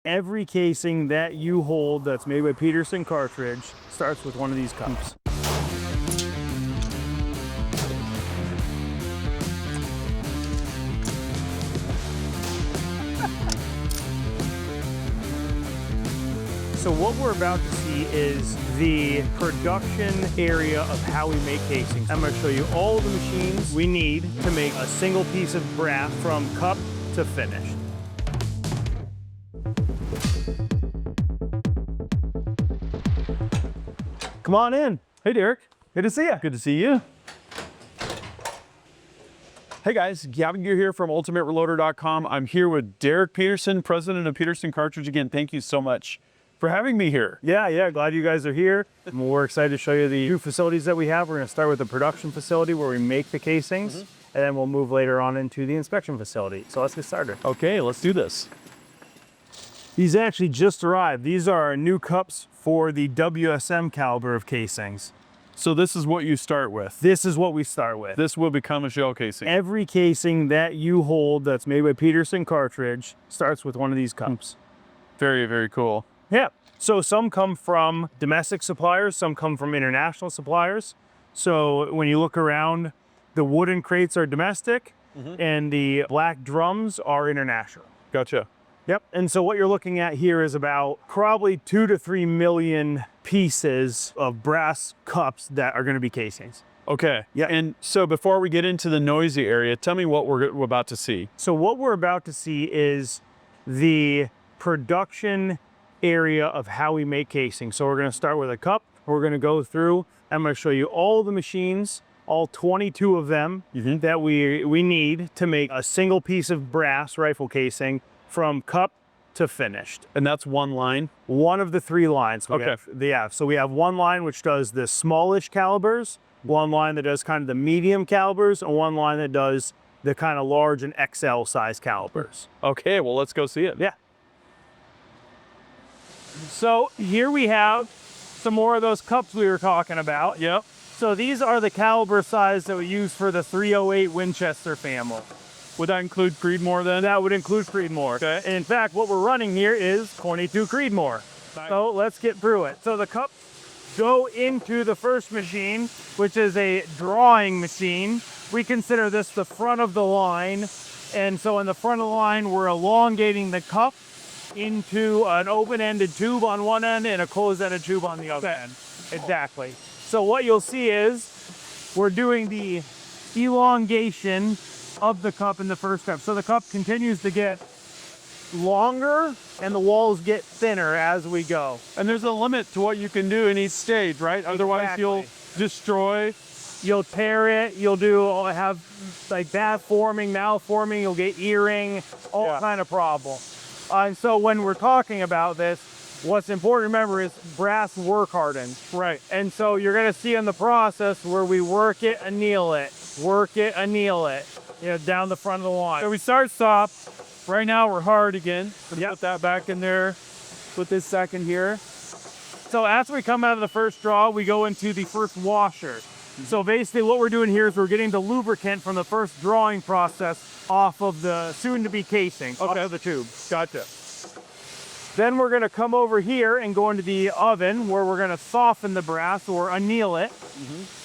Every casing that you hold that's made by Peterson Cartridge starts with one of these cups. So what we're about to see is the production area of how we make casings. I'm going to show you all the machines we need to make a single piece of brass from cup to finished. Come on in. Hey, Derek. Good to see you. Good to see you. Hey guys, Gavin Gear here from UltimateReloader.com. I'm here with Derek Peterson, president of Peterson Cartridge. Again, thank you so much for having me here. Yeah, glad you guys are here. We're excited to show you the two facilities that we have. We're going to start with the production facility where we make the casings, and then we'll move later on into the inspection facility. So let's get started. Okay, let's do this. These actually just arrived. These are our new cups for the WSM caliber of casings. So this is what you start with. This is what we start with. This will become a shell casing. Every casing that you hold that's made by Peterson Cartridge starts with one of these cups. Very, very cool. Yeah, so some come from domestic suppliers, some come from international suppliers. So when you look around, the wooden crates are domestic and the black drums are international. Gotcha. Yep, and so what you're looking at here is about probably 2 to 3 million pieces of brass cups that are going to be casings. Okay, Yeah. and so before we get into the noisy area, tell me what we're about to see. So what we're about to see is the production area of how we make casings. So we're going to start with a cup. We're going to go through. I'm going to show you all the machines, all 22 of them that we need to make a single piece of brass rifle casing from cup to finished. And that's one line? One of the 3 lines. Okay. So we have one line which does the smallish calibers, one line that does kind of the medium calibers, and one line that does the kind of large and XL size calibers. Okay, well, let's go see it. Yeah. So here we have some more of those cups we were talking about. Yep. So these are the caliber size that we use for the 308 Winchester family. Would that include Creedmoor then? That would include Creedmoor. Okay. And in fact, what we're running here is 22 Creedmoor. Nice. So let's get through it. So the cups go into the first machine, which is a drawing machine. We consider this the front of the line. And so in the front of the line, we're elongating the cup into an open-ended tube on one end and a closed-ended tube on the other end. Exactly. So what you'll see is we're doing the elongation of the cup in the first step. So the cup continues to get longer and the walls get thinner as we go. And there's a limit to what you can do in each stage, right? Otherwise Exactly. you'll destroy. You'll tear it, you'll have like bad forming, malforming, you'll get earring, all kind of problem. And so when we're talking about this, what's important to remember is brass work hardens. Right. And so you're gonna see in the process where we work it, anneal it, work it, anneal it, down the front of the line. So we start soft. Right now we're hard again. Yep. Put that back in there. Put this second here. So as we come out of the first draw, we go into the first washer. So basically what we're doing here is we're getting the lubricant from the first drawing process off of the soon-to-be casing, off of the tube. Gotcha. Then we're gonna come over here and go into the oven where we're gonna soften the brass or anneal it.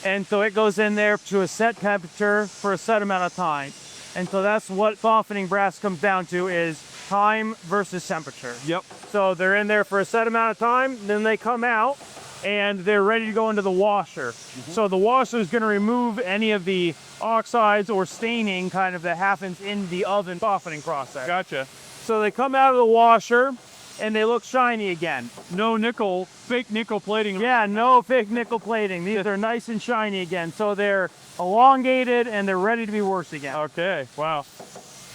And so it goes in there to a set temperature for a set amount of time. And so that's what softening brass comes down to, is time versus temperature. Yep. So they're in there for a set amount of time, then they come out and they're ready to go into the washer. So the washer is gonna remove any of the oxides or staining kind of that happens in the oven softening process. Gotcha. So they come out of the washer and they look shiny again. No nickel, fake nickel plating. Yeah, no fake nickel plating. These are nice and shiny again. So they're elongated and they're ready to be worked again. Okay, wow.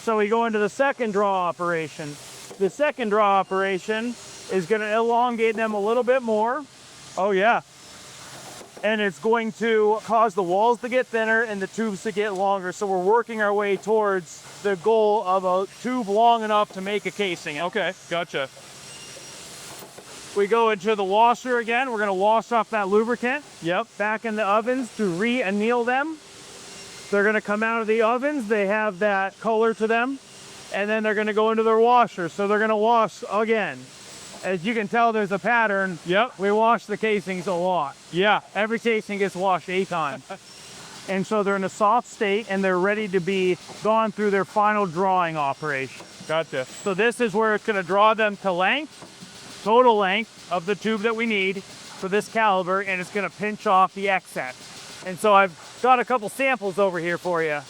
So we go into the second draw operation. The second draw operation is gonna elongate them a little bit more. Oh yeah. And it's going to cause the walls to get thinner and the tubes to get longer. So we're working our way towards the goal of a tube long enough to make a casing. Okay, gotcha. We go into the washer again. We're gonna wash off that lubricant. Yep. Back in the ovens to re-anneal them. They're gonna come out of the ovens. They have that color to them. and then they're going to go into their washer. So they're going to wash again. As you can tell, there's a pattern. Yep. We wash the casings a lot. Yeah. Every casing gets washed 8 times. And so they're in a soft state and they're ready to be gone through their final drawing operation. Gotcha. So this is where it's going to draw them to length, total length of the tube that we need for this caliber, and it's going to pinch off the excess. And so I've got a couple samples over here for you.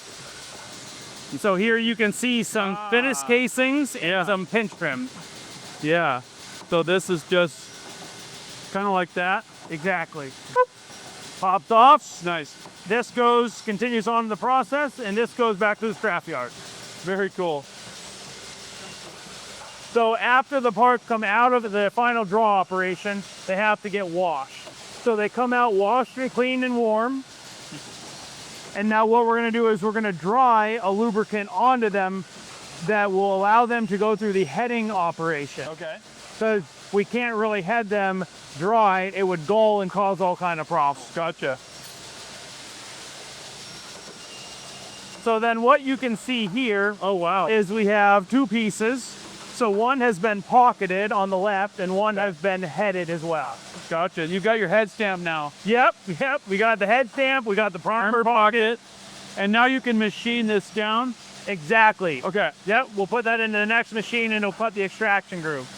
So here you can see some finished casings and some pinch trim. Yeah. So this is just kind of like that. Exactly. Popped off. Nice. This continues on the process, and this goes back to the scrap yard. Very cool. So after the parts come out of the final draw operation, they have to get washed. So they come out washed and clean and warm. And now what we're going to do is we're going to dry a lubricant onto them that will allow them to go through the heading operation. Okay. So we can't really head them dry. It would dull and cause all kind of problems. Gotcha. So then what you can see here is we have 2 pieces. So one has been pocketed on the left and one has been headed as well. Gotcha. You got your head stamp now. Yep. We got the head stamp, we got the primer pocket. And now you can machine this down. Exactly. Okay. Yep, we'll put that into the next machine and it'll put the extraction groove.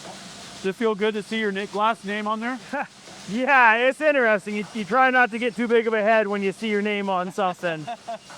Does it feel good to see your last name on there? Yeah, it's interesting. You try not to get too big of a head when you see your name on something.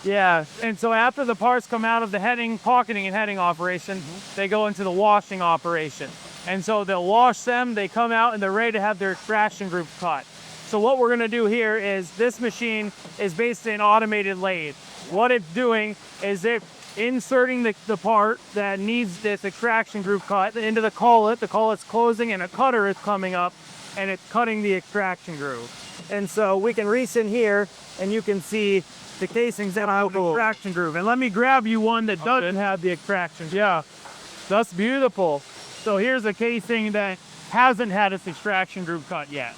Yeah, and so after the parts come out of the pocketing and heading operation, they go into the washing operation. And so they'll wash them, they come out, and they're ready to have their extraction groove cut. So what we're gonna do here is this machine is basically an automated lathe. What it's doing is it's inserting the part that needs this extraction groove cut into the collet. The collet's closing and a cutter is coming up and it's cutting the extraction groove. And so we can reach in here and you can see the casings that have the extraction groove. And let me grab you one that doesn't have the extraction groove. Yeah, That's beautiful. So here's a casing that hasn't had its extraction groove cut yet.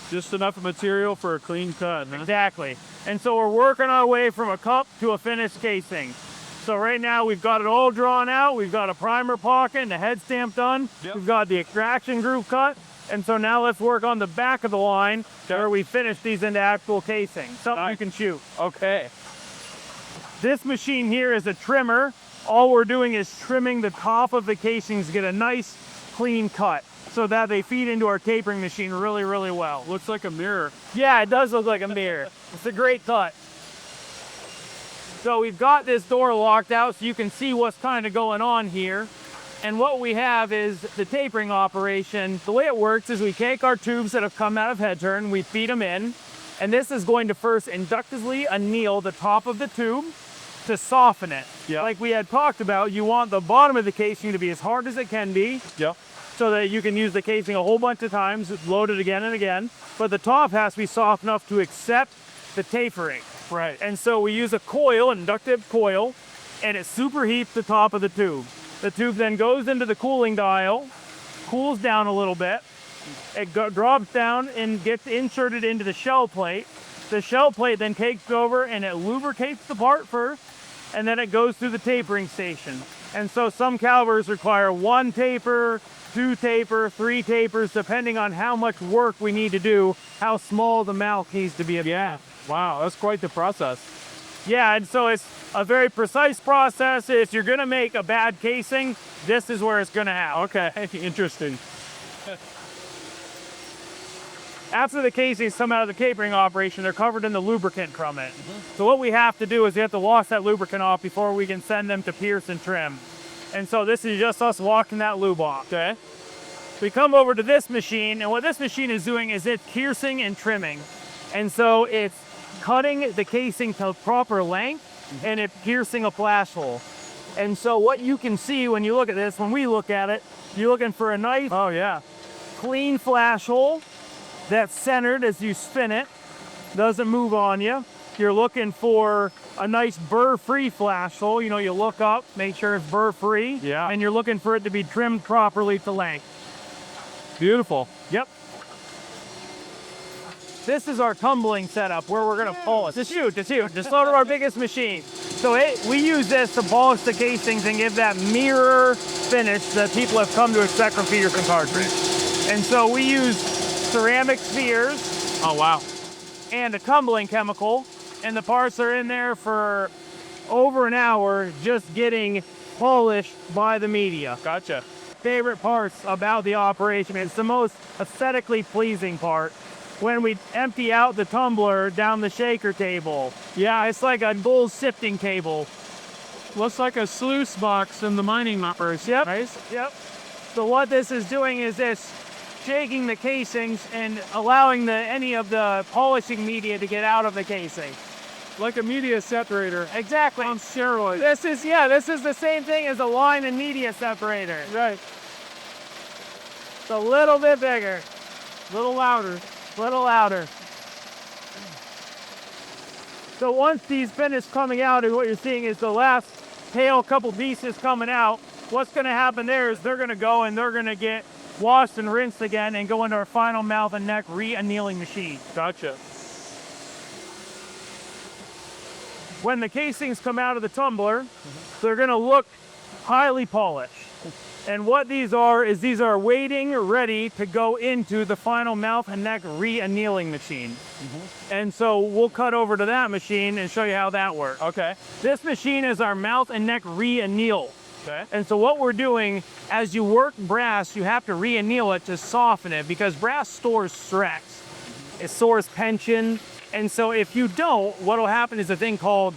just enough material for a clean cut, huh? Exactly. And so we're working our way from a cup to a finished casing. So right now we've got it all drawn out. We've got a primer pocket and a head stamp done. Yep. We've got the extraction groove cut. And so now let's work on the back of the line where we finish these into actual casing. Something you can shoot. Okay. This machine here is a trimmer. All we're doing is trimming the top of the casings to get a nice clean cut so that they feed into our tapering machine really, really well. Looks like a mirror. Yeah, it does look like a mirror. It's a great cut. So we've got this door locked out so you can see what's kind of going on here. And what we have is the tapering operation. The way it works is we take our tubes that have come out of head turn, we feed them in, and this is going to first inductively anneal the top of the tube to soften it. Yep. Like we had talked about, you want the bottom of the casing to be as hard as it can be. Yep. So that you can use the casing a whole bunch of times, load it again and again. But the top has to be soft enough to accept the tapering. Right. And so we use a coil, an inductive coil, and it superheats the top of the tube. The tube then goes into the cooling dial, cools down a little bit. It drops down and gets inserted into the shell plate. The shell plate then takes over and it lubricates the part first, and then it goes through the tapering station. And so some calibers require 1 taper, 2 taper, 3 tapers, depending on how much work we need to do, how small the mouth needs to be. Yeah. Wow, that's quite the process. Yeah, and so it's a very precise process. If you're gonna make a bad casing, this is where it's gonna happen. Okay, interesting. After the casings come out of the tapering operation, they're covered in the lubricant from it. So what we have to do is we have to wash that lubricant off before we can send them to Peterson trim. And so this is just us washing that lube off. Okay. We come over to this machine, and what this machine is doing is it's piercing and trimming. And so it's cutting the casing to proper length, and it's piercing a flash hole. And so what you can see when you look at this, when we look at it, you're looking for a nice, clean flash hole that's centered as you spin it, doesn't move on you. You're looking for a nice burr-free flash hole. You know, you look up, make sure it's burr-free, Yeah. and you're looking for it to be trimmed properly to length. Beautiful. Yep. This is our tumbling setup where we're gonna pull it. Just shoot. Just load our biggest machine. So we use this to polish the casings and give that mirror finish that people have come to expect from Peterson Cartridge. And so we use ceramic spheres. Oh, wow. And a tumbling chemical. And the parts are in there for over an hour just getting polished by the media. Gotcha. Favorite parts about the operation. It's the most aesthetically pleasing part. When we empty out the tumbler down the shaker table. Yeah, it's like a gold sifting table. Looks like a sluice box in the mining hoppers. Yep. Nice. Yep. So what this is doing is this shaking the casings and allowing any of the polishing media to get out of the casing. Like a media separator. Exactly. On steroids. This is the same thing as a line and media separator. Right. It's a little bit bigger. A little louder. Little louder. So once these finish coming out, and what you're seeing is the last tail couple pieces coming out, what's going to happen there is they're going to go and they're going to get washed and rinsed again and go into our final mouth and neck re-annealing machine. Gotcha. When the casings come out of the tumbler, they're going to look highly polished. And what these are is these are waiting, ready to go into the final mouth and neck re-annealing machine. And so we'll cut over to that machine and show you how that works. Okay. This machine is our mouth and neck re-anneal. Okay. And so what we're doing, as you work brass, you have to re-anneal it to soften it because brass stores stress. It stores tension. And so if you don't, what will happen is a thing called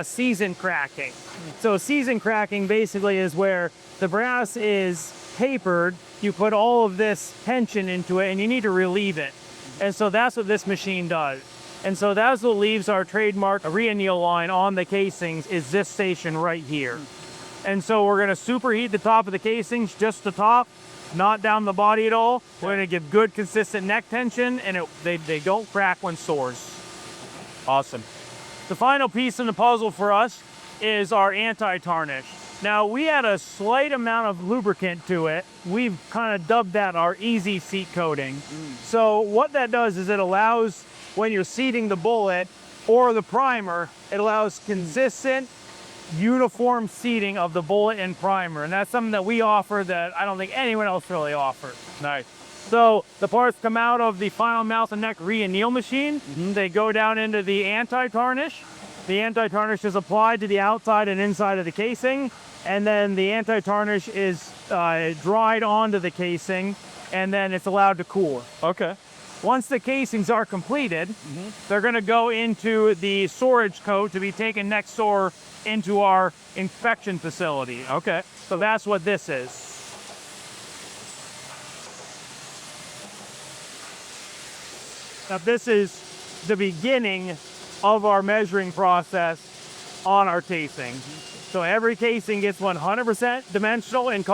season cracking. So season cracking basically is where the brass is tapered, you put all of this tension into it and you need to relieve it. And so that's what this machine does. And so that's what leaves our trademark re-anneal line on the casings is this station right here. And so we're gonna superheat the top of the casings, just the top, not down the body at all. We're gonna give good consistent neck tension and they don't crack when stores. Awesome. The final piece in the puzzle for us is our anti-tarnish. Now we add a slight amount of lubricant to it. We've kind of dubbed that our easy seat coating. So what that does is it allows, when you're seating the bullet or the primer, it allows consistent, uniform seating of the bullet and primer. And that's something that we offer that I don't think anyone else really offers. Nice. So the parts come out of the final mouth and neck re-anneal machine. They go down into the anti-tarnish. The anti-tarnish is applied to the outside and inside of the casing. And then the anti-tarnish is dried onto the casing and then it's allowed to cool. Okay. Once the casings are completed, they're gonna go into the storage coat to be taken next door into our inspection facility. Okay. So that's what this is. Now this is the beginning of our measuring process on our casing. So every casing gets 100% dimensional and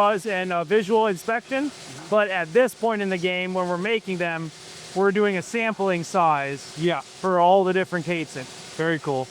visual inspection. But at this point in the game, when we're making them, we're doing a sampling size for all the different casings. Very cool.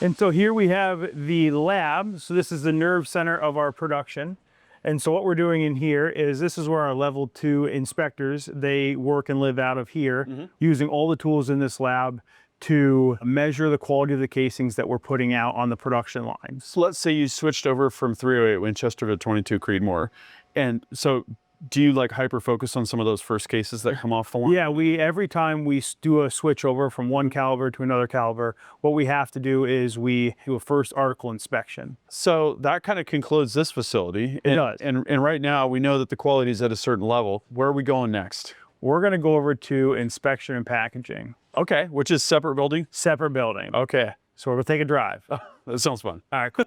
And so here we have the lab. So this is the nerve center of our production. And so what we're doing in here is this is where our level 2 inspectors, they work and live out of here, using all the tools in this lab to measure the quality of the casings that we're putting out on the production lines. So let's say you switched over from 308 Winchester to 22 Creedmoor. And so do you like hyper focus on some of those first cases that come off the line? Yeah, every time we do a switch over from one caliber to another caliber, what we have to do is we do a first article inspection. So that kind of concludes this facility. It does. And right now we know that the quality is at a certain level. Where are we going next? We're gonna go over to inspection and packaging. Okay, which is separate building? Separate building. Okay. So we're gonna take a drive. Oh, that sounds fun. All right, cool.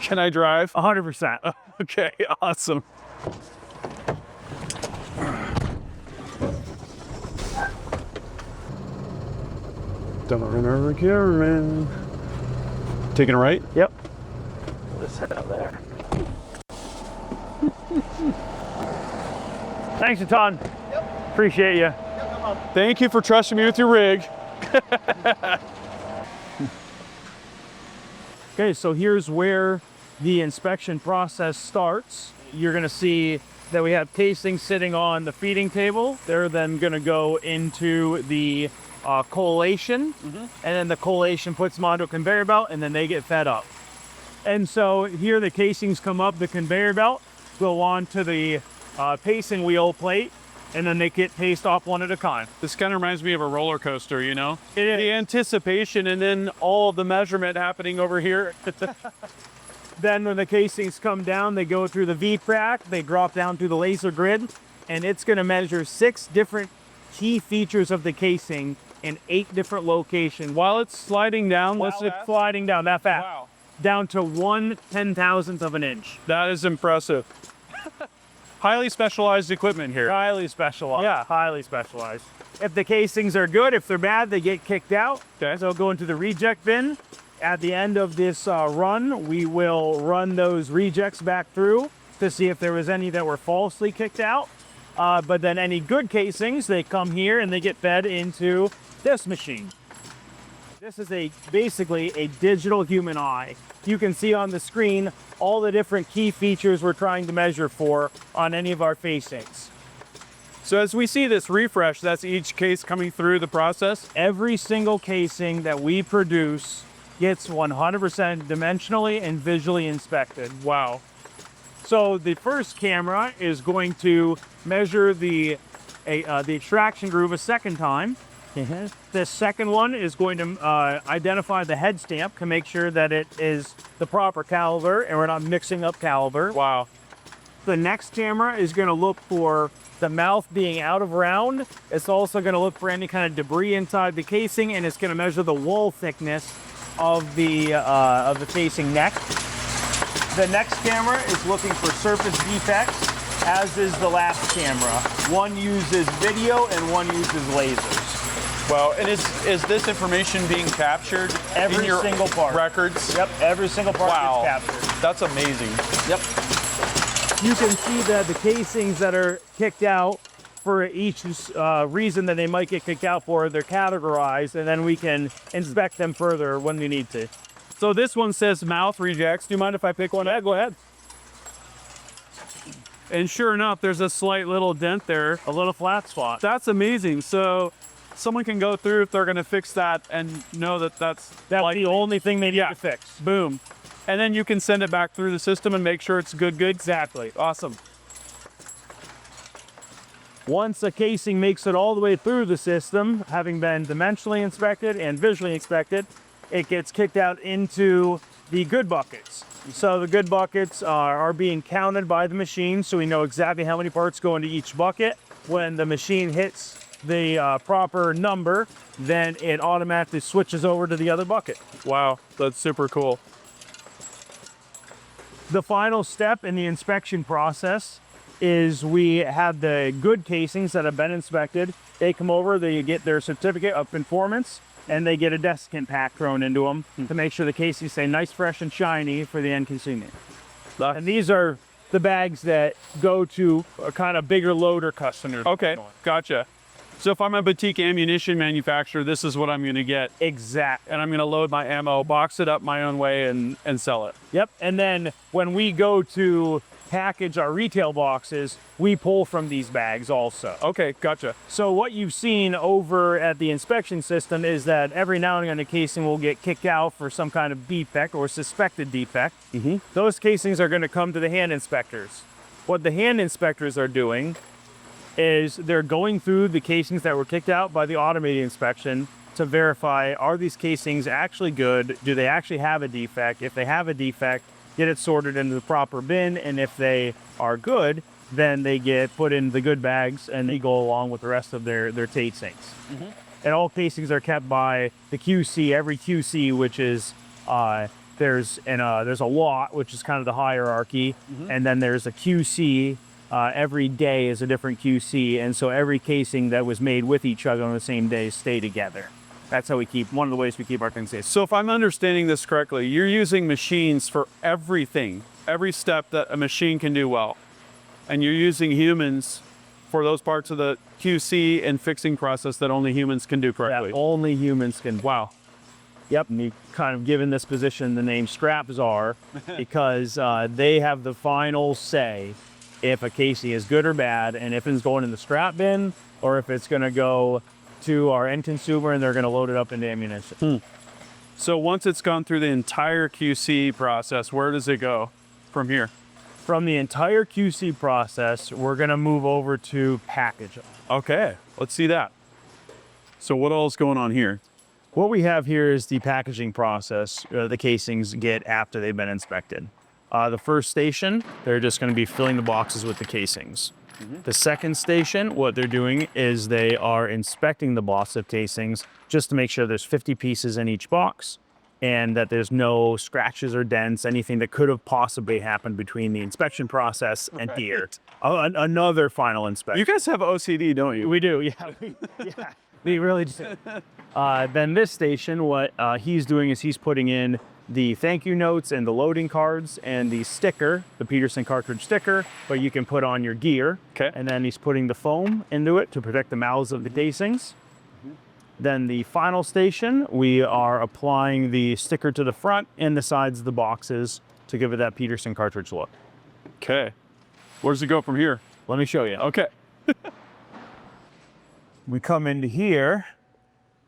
Can I drive? 100%. Okay, awesome. Taking a right? Yep. Let's head out there. Thanks a ton. Yep. Appreciate you. Yep, no problem. Thank you for trusting me with your rig. Okay, so here's where the inspection process starts. You're gonna see Then we have casings sitting on the feeding table. They're then going to go into the collation, and then the collation puts them onto a conveyor belt, and then they get fed up. And so here the casings come up the conveyor belt, go on to the pacing wheel plate, and then they get paced off one at a time. This kind of reminds me of a roller coaster, you know? It is. The anticipation and then all the measurement happening over here. Then when the casings come down, they go through the V-crack, they drop down through the laser grid, and it's going to measure 6 different key features of the casing in 8 different locations. While it's sliding down, It's sliding down that fast. Wow. Down to 1/10,000th of an inch. That is impressive. Highly specialized equipment here. Highly specialized. Yeah. Highly specialized. If the casings are good, if they're bad, they get kicked out. Okay. So go into the reject bin. At the end of this run, we will run those rejects back through to see if there was any that were falsely kicked out. But then any good casings, they come here and they get fed into this machine. This is basically a digital human eye. You can see on the screen all the different key features we're trying to measure for on any of our facings. So as we see this refresh, that's each case coming through the process? Every single casing that we produce gets 100% dimensionally and visually inspected. Wow. So the first camera is going to measure the extraction groove a second time. The second one is going to identify the head stamp to make sure that it is the proper caliber and we're not mixing up caliber. Wow. The next camera is going to look for the mouth being out of round. It's also going to look for any kind of debris inside the casing, and it's going to measure the wall thickness of the facing neck. The next camera is looking for surface defects, as is the last camera. One uses video and one uses lasers. Wow, and is this information being captured Every in your single part. records? Yep, every single part Wow. gets captured. That's amazing. Yep. You can see that the casings that are kicked out for each reason that they might get kicked out for, they're categorized, and then we can inspect them further when we need to. So this one says mouth rejects. Do you mind if I pick one? Yeah, go ahead. And sure enough, there's a slight little dent there. A little flat spot. That's amazing. So someone can go through if they're going to fix that and know that that's The only thing they need to fix. boom. And then you can send it back through the system and make sure it's good. Exactly. Awesome. Once a casing makes it all the way through the system, having been dimensionally inspected and visually inspected, it gets kicked out into the good buckets. So the good buckets are being counted by the machine, so we know exactly how many parts go into each bucket. When the machine hits the proper number, then it automatically switches over to the other bucket. Wow, that's super cool. The final step in the inspection process is we have the good casings that have been inspected. They come over, they get their certificate of conformance, and they get a desiccant pack thrown into them to make sure the casings stay nice, fresh, and shiny for the end consumer. And these are the bags that go to a kind of bigger loader customer. Okay, gotcha. So if I'm a boutique ammunition manufacturer, this is what I'm going to get. Exact. And I'm going to load my ammo, box it up my own way, and sell it. Yep. And then when we go to package our retail boxes, we pull from these bags also. Okay, gotcha. So what you've seen over at the inspection system is that every now and again a casing will get kicked out for some kind of defect or suspected defect. Those casings are going to come to the hand inspectors. What the hand inspectors are doing is they're going through the casings that were kicked out by the automated inspection to verify, are these casings actually good? Do they actually have a defect? If they have a defect, get it sorted into the proper bin, and if they are good, then they get put in the good bags and they go along with the rest of their casings. And all casings are kept by the QC. Every QC, which is there's a lot, which is kind of the hierarchy, and then there's a QC. Every day is a different QC, and so every casing that was made with each other on the same day stay together. That's how one of the ways we keep our things safe. So if I'm understanding this correctly, you're using machines for everything, every step that a machine can do well. And you're using humans for those parts of the QC and fixing process that only humans can do correctly. That only humans can. Wow. Yep, and we've kind of given this position the name Strap Czar because they have the final say if a casing is good or bad, and if it's going in the strap bin, or if it's gonna go to our end consumer and they're gonna load it up into ammunition. So once it's gone through the entire QC process, where does it go from here? From the entire QC process, we're gonna move over to packaging. Okay, let's see that. So what all is going on here? What we have here is the packaging process the casings get after they've been inspected. The first station, they're just going to be filling the boxes with the casings. The second station, what they're doing is they are inspecting the box of casings just to make sure there's 50 pieces in each box and that there's no scratches or dents, anything that could have possibly happened between the inspection process and here. Another final inspection. You guys have OCD, don't you? We do, yeah. Yeah. We really do. Then this station, what he's doing is he's putting in the thank you notes and the loading cards and the sticker, the Peterson Cartridge sticker, but you can put on your gear. Okay. And then he's putting the foam into it to protect the mouths of the casings. Then the final station, we are applying the sticker to the front and the sides of the boxes to give it that Peterson Cartridge look. Okay. Where does it go from here? Let me show you. Okay. We come into here,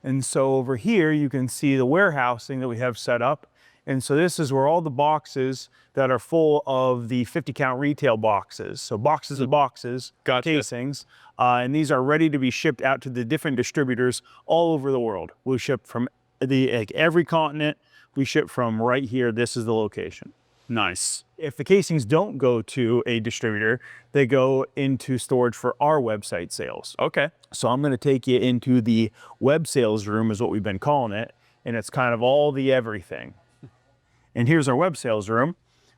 and so over here you can see the warehousing that we have set up. And so this is where all the boxes that are full of the 50 count retail boxes. So boxes of boxes, Gotcha. casings, and these are ready to be shipped out to the different distributors all over the world. We ship from every continent. We ship from right here. This is the location. Nice. If the casings don't go to a distributor, they go into storage for our website sales. Okay. So I'm going to take you into the web sales room is what we've been calling it. And it's kind of all the everything. And here's our web sales room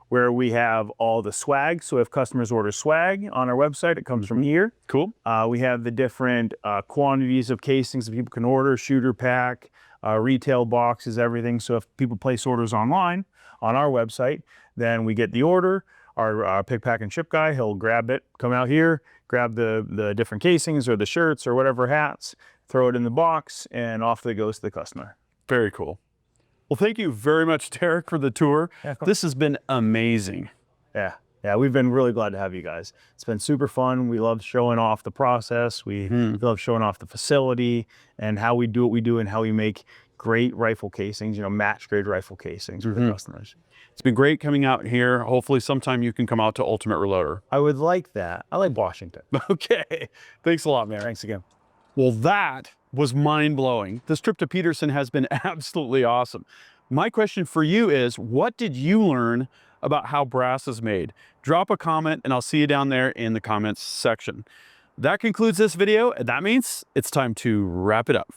where we have all the swag. So if customers order swag on our website, it comes from here. Cool. We have the different quantities of casings that people can order, shooter pack, retail boxes, everything. So if people place orders online on our website, then we get the order. Our pick, pack, and ship guy, he'll grab it, come out here, grab the different casings or the shirts or whatever hats, throw it in the box, and off it goes to the customer. Very cool. Well, thank you very much, Derek, for the tour. Yeah, this has been amazing. Yeah, we've been really glad to have you guys. It's been super fun. We love showing off the process. We love showing off the facility and how we do what we do and how we make great rifle casings, match grade rifle casings for the customers. It's been great coming out here. Hopefully sometime you can come out to Ultimate Reloader. I would like that. I like Washington. Okay. Thanks a lot, man. Thanks again. Well, that was mind-blowing. This trip to Peterson has been absolutely awesome. My question for you is, what did you learn about how brass is made? Drop a comment and I'll see you down there in the comments section. That concludes this video, and that means it's time to wrap it up.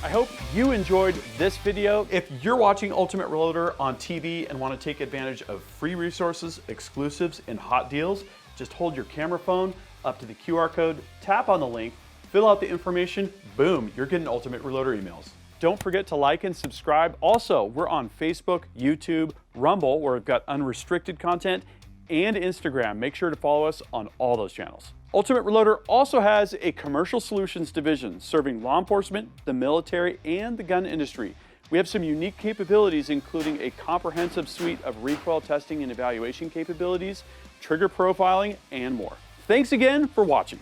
I hope you enjoyed this video. If you're watching Ultimate Reloader on TV and want to take advantage of free resources, exclusives, and hot deals, just hold your camera phone up to the QR code, tap on the link, fill out the information, boom, you're getting Ultimate Reloader emails. Don't forget to like and subscribe. Also, we're on Facebook, YouTube, Rumble, where we've got unrestricted content, and Instagram. Make sure to follow us on all those channels. Ultimate Reloader also has a commercial solutions division serving law enforcement, the military, and the gun industry. We have some unique capabilities, including a comprehensive suite of recoil testing and evaluation capabilities, trigger profiling, and more. Thanks again for watching.